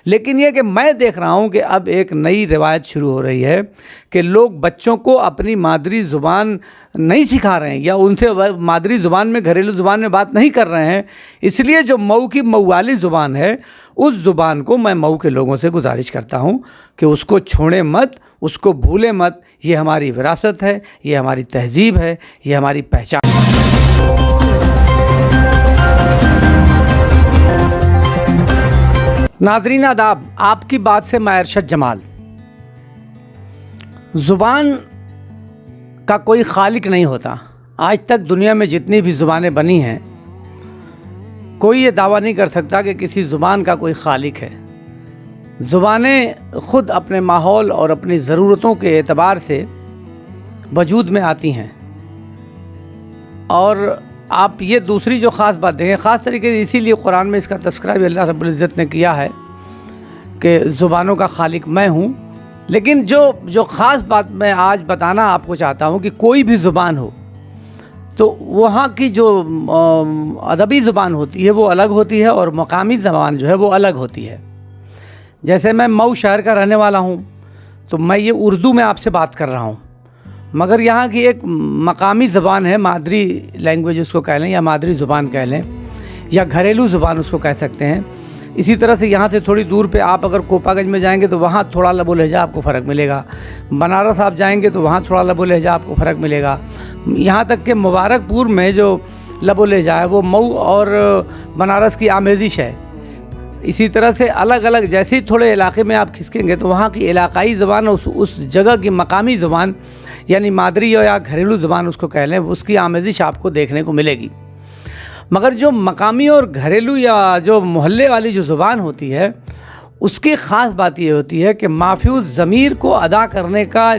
लेकिन ये कि मैं देख रहा हूँ कि अब एक नई रिवायत शुरू हो रही है कि लोग बच्चों को अपनी मादरी ज़ुबान नहीं सिखा रहे हैं या उनसे मादरी ज़ुबान में, घरेलू ज़ुबान में बात नहीं कर रहे हैं। इसलिए जो मऊ की मऊवाली ज़ुबान है, उस ज़ुबान को मैं मऊ के लोगों से गुजारिश करता हूँ कि उसको छोड़ें मत, उसको भूलें मत। ये हमारी विरासत है, ये हमारी तहज़ीब है, ये हमारी पहचान। नाज़रीन आदाब, आपकी बात से मैं अरशद जमाल। ज़ुबान का कोई खालिक नहीं होता। आज तक दुनिया में जितनी भी ज़ुबानें बनी हैं, कोई ये दावा नहीं कर सकता कि किसी ज़ुबान का कोई खालिक है। ज़ुबानें ख़ुद अपने माहौल और अपनी ज़रूरतों के एतबार से वजूद में आती हैं। और आप ये दूसरी जो ख़ास बात देखें, ख़ास तरीके से इसीलिए कुरान में इसका तज़किरा भी अल्लाह रब्बुल इज़्ज़त ने किया है कि ज़ुबानों का खालिक मैं हूँ। लेकिन जो ख़ास बात मैं आज बताना आपको चाहता हूँ कि कोई भी ज़ुबान हो तो वहाँ की जो अदबी ज़ुबान होती है वो अलग होती है और मकामी ज़बान जो है वो अलग होती है। जैसे मैं मऊ शहर का रहने वाला हूँ तो मैं ये उर्दू में आपसे बात कर रहा हूँ, मगर यहाँ की एक मकामी ज़बान है, मादरी लैंग्वेज उसको कह लें या मादरी ज़ुबान कह लें या घरेलू ज़ुबान उसको कह सकते हैं। इसी तरह से यहाँ से थोड़ी दूर पे आप अगर कोपागंज में जाएंगे तो वहाँ थोड़ा लबो लहजा आपको फ़र्क मिलेगा। बनारस आप जाएंगे तो वहाँ थोड़ा लबो लहजा आपको फ़र्क मिलेगा। यहाँ तक कि मुबारकपुर में जो लबो लहजा है वो मऊ और बनारस की आमेज़िश है। इसी तरह से अलग अलग, जैसे ही थोड़े इलाके में आप खिसकेंगे तो वहाँ की इलाकाई ज़बान, उस जगह की मकामी ज़बान यानी मादरी या घरेलू ज़बान उसको कह लें, उसकी आमेज़िश आपको देखने को मिलेगी। मगर जो मकामी और घरेलू या जो मोहल्ले वाली जो ज़ुबान होती है, उसकी ख़ास बात ये होती है कि माफ़ूज़ ज़मीर को अदा करने का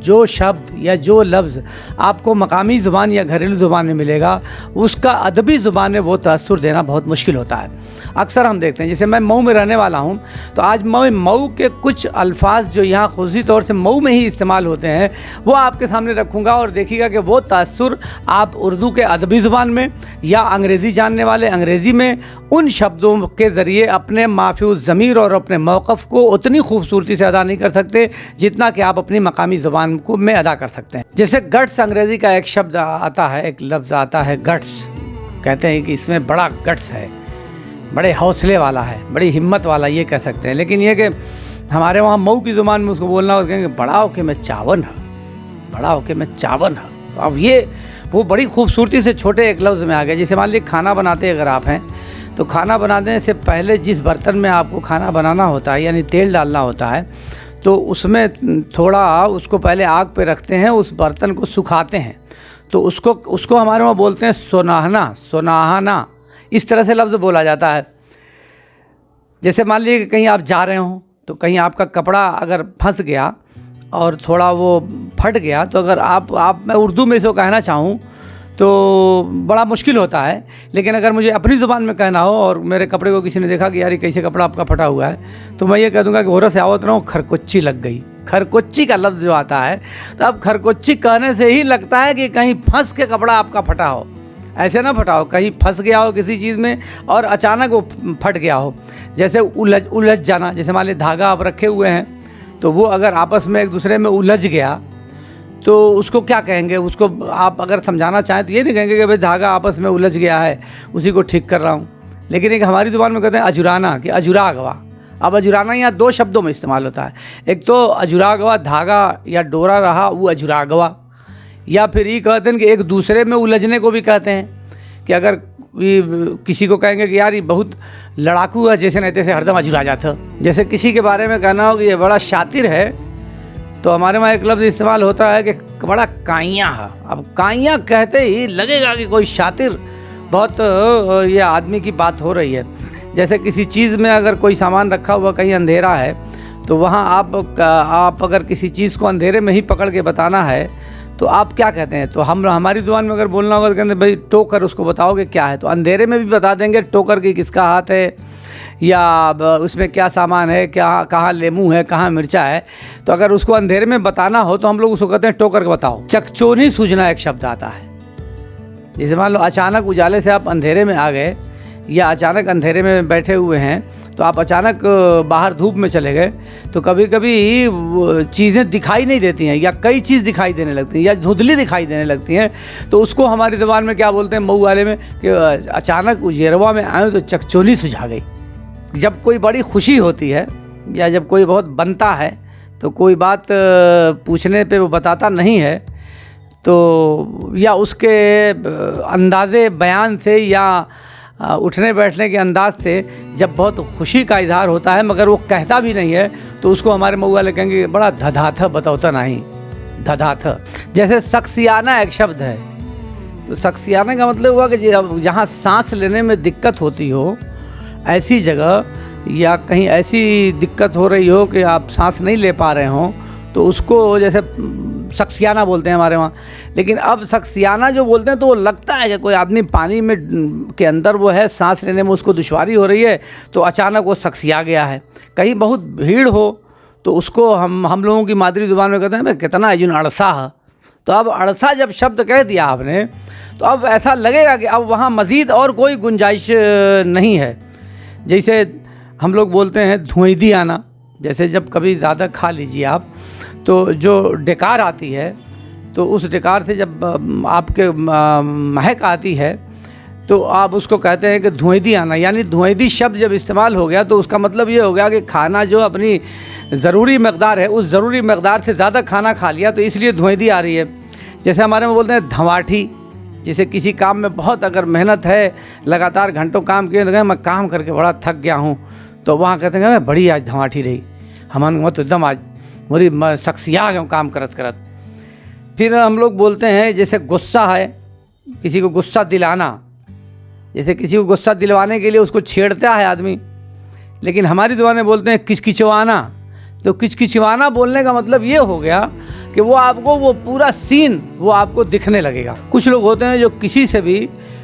जो शब्द या जो लफ्ज़ आपको मकामी ज़ुबान या घरेलू ज़ुबान में मिलेगा, उसका अदबी ज़ुबान में वो तअस्सुर देना बहुत मुश्किल होता है। अक्सर हम देखते हैं, जैसे मैं मऊ में रहने वाला हूँ तो आज मऊ के कुछ अल्फाज जो यहाँ ख़ुसूसी तौर से मऊ में ही इस्तेमाल होते हैं वो आपके सामने रखूँगा और देखिएगा कि वो तअस्सुर आप उर्दू के अदबी ज़ुबान में या अंग्रेज़ी जानने वाले अंग्रेज़ी में उन शब्दों के ज़रिए अपने माफ़ूज़ ज़मीर और अपने मौक़िफ़ को उतनी खूबसूरती से अदा नहीं कर सकते जितना कि आप अपनी मकामी ज़ुबान को में अदा कर सकते हैं। जैसे गट्स, अंग्रेज़ी का एक शब्द आता है, एक लफ्ज़ आता है गट्स। कहते हैं कि इसमें बड़ा गट्स है, बड़े हौसले वाला है, बड़ी हिम्मत वाला, ये कह सकते हैं। लेकिन ये कि हमारे वहाँ मऊ की ज़ुबान में उसको बोलना और कहेंगे बड़ा होके मैं चावन है, बड़ा होके मैं चावन है। तो अब ये वो बड़ी खूबसूरती से छोटे एक लफ्ज़ में आ गया। जैसे मान लीजिए खाना बनाते अगर आप हैं तो खाना बनाने से पहले जिस बर्तन में आपको खाना बनाना होता है यानी तेल डालना होता है, तो उसमें थोड़ा उसको पहले आग पे रखते हैं, उस बर्तन को सुखाते हैं, तो उसको हमारे वहाँ बोलते हैं सोनाहना, सोनाहना, इस तरह से लफ्ज़ बोला जाता है। जैसे मान लीजिए कि कहीं आप जा रहे हो तो कहीं आपका कपड़ा अगर फंस गया और थोड़ा वो फट गया, तो अगर मैं उर्दू में इसको कहना चाहूँ तो बड़ा मुश्किल होता है। लेकिन अगर मुझे अपनी ज़ुबान में कहना हो और मेरे कपड़े को किसी ने देखा कि यार ये कैसे कपड़ा आपका फटा हुआ है, तो मैं ये कह दूँगा कि होरा से आवत रहा हूँ, खरकुच्ची लग गई। खरकुच्ची का लफ्ज़ जो आता है, तो अब खरकुच्ची कहने से ही लगता है कि कहीं फंस के कपड़ा आपका फटा हो। ऐसे ना फटा हो, कहीं फंस गया हो किसी चीज़ में और अचानक वो फट गया हो। जैसे उलझ जाना, जैसे मान लीजिए धागा आप रखे हुए हैं तो वो अगर आपस में एक दूसरे में उलझ गया तो उसको क्या कहेंगे? उसको आप अगर समझाना चाहें तो ये नहीं कहेंगे कि भाई धागा आपस में उलझ गया है, उसी को ठीक कर रहा हूँ। लेकिन एक हमारी ज़ुबान में कहते हैं अजुराना, कि अजुरा गवा। अब अजुराना यहाँ दो शब्दों में इस्तेमाल होता है। एक तो अजुरा गवा धागा या डोरा रहा, वो अजुरा गवा, या फिर ये कहते हैं कि एक दूसरे में उलझने को भी कहते हैं कि अगर किसी को कहेंगे कि यार ये बहुत लड़ाकू है, जैसे नहीं तैसे हरदम अजुरा जाता। जैसे किसी के बारे में कहना हो कि ये बड़ा शातिर है, तो हमारे वहाँ एक लफ्ज़ इस्तेमाल होता है कि बड़ा काइयाँ है। अब काइयाँ कहते ही लगेगा कि कोई शातिर, बहुत ये आदमी की बात हो रही है। जैसे किसी चीज़ में अगर कोई सामान रखा हुआ कहीं अंधेरा है, तो वहाँ आप अगर किसी चीज़ को अंधेरे में ही पकड़ के बताना है तो आप क्या कहते हैं? तो हमारी ज़ुबान में अगर बोलना होगा तो कहते हैं भाई टोकर उसको बताओगे क्या है, तो अंधेरे में भी बता देंगे टोकर की किसका हाथ है या उसमें क्या सामान है, क्या कहाँ लेमू है, कहाँ मिर्चा है। तो अगर उसको अंधेरे में बताना हो तो हम लोग उसको कहते हैं टोकर के बताओ। चकचोनी सूझना एक शब्द आता है। जैसे मान लो अचानक उजाले से आप अंधेरे में आ गए या अचानक अंधेरे में बैठे हुए हैं तो आप अचानक बाहर धूप में चले गए तो कभी कभी चीज़ें दिखाई नहीं देती हैं, या कई चीज़ दिखाई देने लगती हैं, या धुंधली दिखाई देने लगती हैं। तो उसको हमारी ज़बान में क्या बोलते हैं, मऊ वाले में, कि अचानक उजेरवा में आए तो चकचोली सुझा गई। जब कोई बड़ी खुशी होती है या जब कोई बहुत बनता है तो कोई बात पूछने पे वो बताता नहीं है, तो या उसके अंदाज़े बयान से या उठने बैठने के अंदाज से जब बहुत खुशी का इजहार होता है मगर वो कहता भी नहीं है, तो उसको हमारे मऊ वाले कहेंगे बड़ा धधाथा बतौता नहीं, धधाथा। जैसे शख्सियाना एक शब्द है, तो शख्सियाना का मतलब हुआ कि जहाँ सांस लेने में दिक्कत होती हो ऐसी जगह, या कहीं ऐसी दिक्कत हो रही हो कि आप सांस नहीं ले पा रहे हो, तो उसको जैसे शख्सियाना बोलते हैं हमारे वहाँ। लेकिन अब शख्सियाना जो बोलते हैं तो वो लगता है कि कोई आदमी पानी में के अंदर वो है, सांस लेने में उसको दुश्वारी हो रही है, तो अचानक वो शख्सिया गया है। कहीं बहुत भीड़ हो तो उसको हम लोगों की मादरी ज़ुबान में कहते हैं भाई कितना अजुन अड़सा है। तो अब अड़सा जब शब्द कह दिया आपने तो अब ऐसा लगेगा कि अब वहाँ मज़ीद और कोई गुंजाइश नहीं है। जैसे हम लोग बोलते हैं धुएंदी आना, जैसे जब कभी ज़्यादा खा लीजिए आप तो जो डकार आती है, तो उस डकार से जब आपके महक आती है तो आप उसको कहते हैं कि धुएंदी आना। यानी धुएंदी शब्द जब इस्तेमाल हो गया तो उसका मतलब ये हो गया कि खाना जो अपनी ज़रूरी मकदार है उस ज़रूरी मकदार से ज़्यादा खाना खा लिया, तो इसलिए धुएंदी आ रही है। जैसे हमारे में बोलते हैं धवाठी, जैसे किसी काम में बहुत अगर मेहनत है, लगातार घंटों काम किए, तो मैं काम करके बड़ा थक गया हूँ, तो वहाँ कहते हैं मैं बड़ी आज धवाठी रही, हमारे तो एकदम आज मेरी शख्सिया गया काम करत करत। फिर हम लोग बोलते हैं जैसे गुस्सा है, किसी को गुस्सा दिलाना, जैसे किसी को गुस्सा दिलवाने के लिए उसको छेड़ता है आदमी, लेकिन हमारी ज़ुबान में बोलते हैं किचकिचवाना। तो किचकिचवाना बोलने का मतलब ये हो गया कि वो आपको वो पूरा सीन वो आपको दिखने लगेगा। कुछ लोग होते हैं जो किसी से भी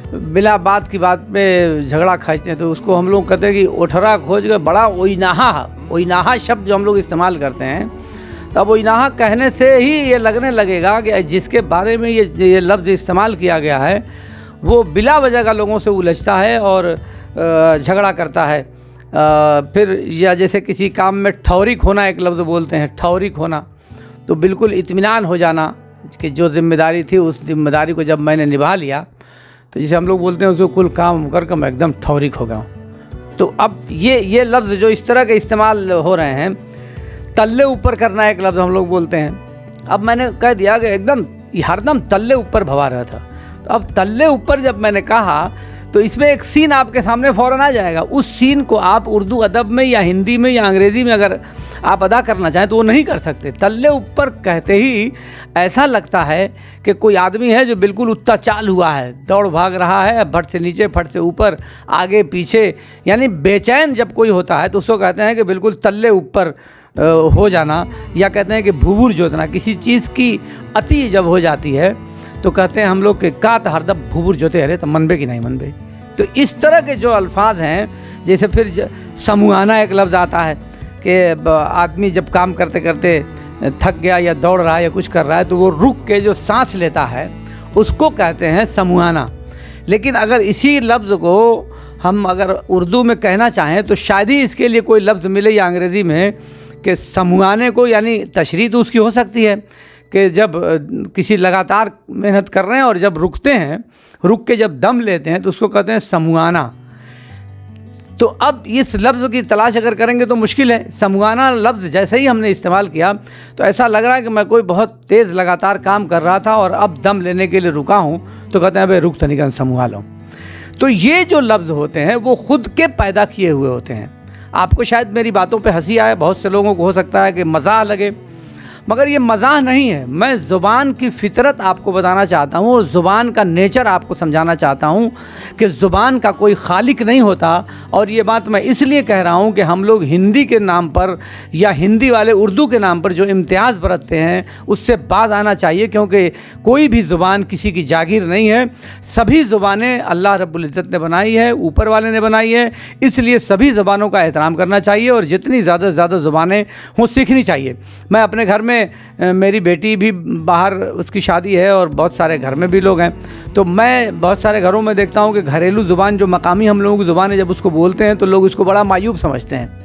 बिला बात की बात पे झगड़ा खींचते हैं, तो उसको हम लोग कहते हैं कि ओठरा खोज के बड़ा ओइनाहा शब्द जो हम लोग इस्तेमाल करते हैं। तब ओइनाहा कहने से ही ये लगने लगेगा कि जिसके बारे में ये लफ्ज़ इस्तेमाल किया गया है वो बिला वजह का लोगों से उलझता है और झगड़ा करता है। फिर या जैसे किसी काम में ठौरिक होना एक लफ्ज़ बोलते हैं, ठौरिक होना, तो बिल्कुल इत्मीनान हो जाना कि जो जिम्मेदारी थी उस जिम्मेदारी को जब मैंने निभा लिया, तो जैसे हम लोग बोलते हैं उसको कुल काम करके मैं एकदम ठौरिक हो गया हूँ। तो अब ये लफ्ज़ जो इस तरह के इस्तेमाल हो रहे हैं, तल्ले ऊपर करना एक लफ्ज़ हम लोग बोलते हैं। अब मैंने कह दिया कि एकदम हरदम तल्ले ऊपर भवा रहा था, तो अब तल्ले ऊपर जब मैंने कहा तो इसमें एक सीन आपके सामने फ़ौरन आ जाएगा। उस सीन को आप उर्दू अदब में या हिंदी में या अंग्रेज़ी में अगर आप अदा करना चाहें तो वो नहीं कर सकते। तल्ले ऊपर कहते ही ऐसा लगता है कि कोई आदमी है जो बिल्कुल उत्ता चाल हुआ है, दौड़ भाग रहा है, फट से नीचे फट से ऊपर, आगे पीछे, यानी बेचैन जब कोई होता है तो उसको कहते हैं कि बिल्कुल तल्ले ऊपर हो जाना, या कहते हैं कि भूबुर जोतना। किसी चीज़ की अति जब हो जाती है तो कहते हैं हम लोग के का तो हरदम भूबुर जोते हरे तो मनबे कि नहीं मनबे। तो इस तरह के जो अल्फाज हैं, जैसे फिर समूहाना एक लफ्ज़ आता है कि आदमी जब काम करते करते थक गया या दौड़ रहा है या कुछ कर रहा है तो वो रुक के जो सांस लेता है उसको कहते हैं समूहाना। लेकिन अगर इसी लफ्ज़ को हम अगर उर्दू में कहना चाहें तो शायद ही इसके लिए कोई लफ्ज़ मिले या अंग्रेज़ी में कि समूहाने को, यानी तशरीह तो उसकी हो सकती है कि जब किसी लगातार मेहनत कर रहे हैं और जब रुकते हैं, रुक के जब दम लेते हैं तो उसको कहते हैं समूहाना। तो अब इस लफ्ज़ की तलाश अगर करेंगे तो मुश्किल है। समूहाना लफ्ज़ जैसे ही हमने इस्तेमाल किया तो ऐसा लग रहा है कि मैं कोई बहुत तेज़ लगातार काम कर रहा था और अब दम लेने के लिए रुका हूँ, तो कहते हैं भाई रुक तनिकन समूहा लो। तो ये जो लफ्ज़ होते हैं वो खुद के पैदा किए हुए होते हैं। आपको शायद मेरी बातों पे हंसी आए, बहुत से लोगों को हो सकता है कि मज़ाक लगे, मगर ये मज़ाक नहीं है। मैं ज़ुबान की फ़ितरत आपको बताना चाहता हूँ और ज़ुबान का नेचर आपको समझाना चाहता हूँ कि ज़ुबान का कोई खालिक नहीं होता। और ये बात मैं इसलिए कह रहा हूँ कि हम लोग हिंदी के नाम पर या हिंदी वाले उर्दू के नाम पर जो इम्तियाज़ बरतते हैं उससे बाज आना चाहिए, क्योंकि कोई भी ज़ुबान किसी की जागीर नहीं है। सभी ज़ुबानें अल्लाह रब्बुल इज़्ज़त ने बनाई है, ऊपर वाले ने बनाई है, इसलिए सभी ज़ुबानों का एहतराम करना चाहिए और जितनी ज़्यादा से ज़्यादा ज़ुबानें हों सीखनी चाहिए। मैं अपने घर में मेरी बेटी भी बाहर उसकी शादी है और बहुत सारे घर में भी लोग हैं, तो मैं बहुत सारे घरों में देखता हूँ कि घरेलू ज़ुबान जो मकामी हम लोगों की ज़ुबान है, जब उसको बोलते हैं तो लोग उसको बड़ा मायूब समझते हैं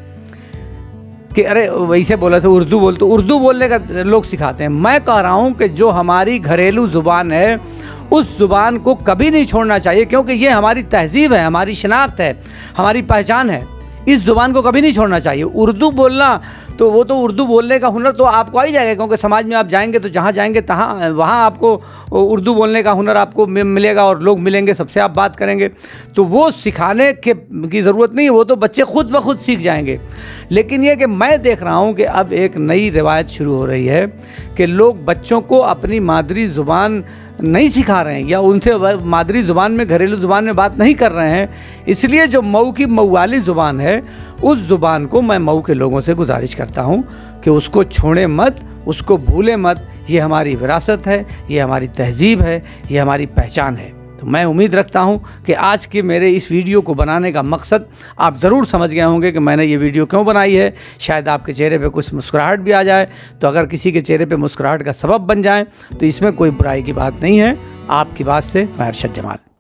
कि अरे वैसे बोला था उर्दू बोल, तो उर्दू बोलने का लोग सिखाते हैं। मैं कह रहा हूँ कि जो हमारी घरेलू ज़ुबान है उस ज़ुबान को कभी नहीं छोड़ना चाहिए, क्योंकि ये हमारी तहज़ीब है, हमारी शनाख्त है, हमारी पहचान है। इस ज़ुबान को कभी नहीं छोड़ना चाहिए। उर्दू बोलना तो वो तो उर्दू बोलने का हुनर तो आपको आ ही जाएगा, क्योंकि समाज में आप जाएंगे तो जहाँ जाएंगे तहाँ वहाँ आपको उर्दू बोलने का हुनर आपको मिलेगा और लोग मिलेंगे, सबसे आप बात करेंगे, तो वो सिखाने की ज़रूरत नहीं है, वो तो बच्चे खुद ब खुद सीख जाएंगे। लेकिन ये कि मैं देख रहा हूँ कि अब एक नई रिवायत शुरू हो रही है कि लोग बच्चों को अपनी मादरी ज़ुबान नहीं सिखा रहे हैं या उनसे मादरी ज़ुबान में, घरेलू ज़ुबान में बात नहीं कर रहे हैं। इसलिए जो मऊ की मऊवाली ज़ुबान है, उस ज़ुबान को मैं मऊ के लोगों से गुजारिश करता हूँ कि उसको छोड़ें मत, उसको भूलें मत। ये हमारी विरासत है, ये हमारी तहज़ीब है, ये हमारी पहचान है। तो मैं उम्मीद रखता हूँ कि आज के मेरे इस वीडियो को बनाने का मकसद आप ज़रूर समझ गए होंगे कि मैंने ये वीडियो क्यों बनाई है। शायद आपके चेहरे पे कुछ मुस्कुराहट भी आ जाए, तो अगर किसी के चेहरे पे मुस्कुराहट का सबब बन जाए तो इसमें कोई बुराई की बात नहीं है। आपकी बात से मैं अरशद जमाल।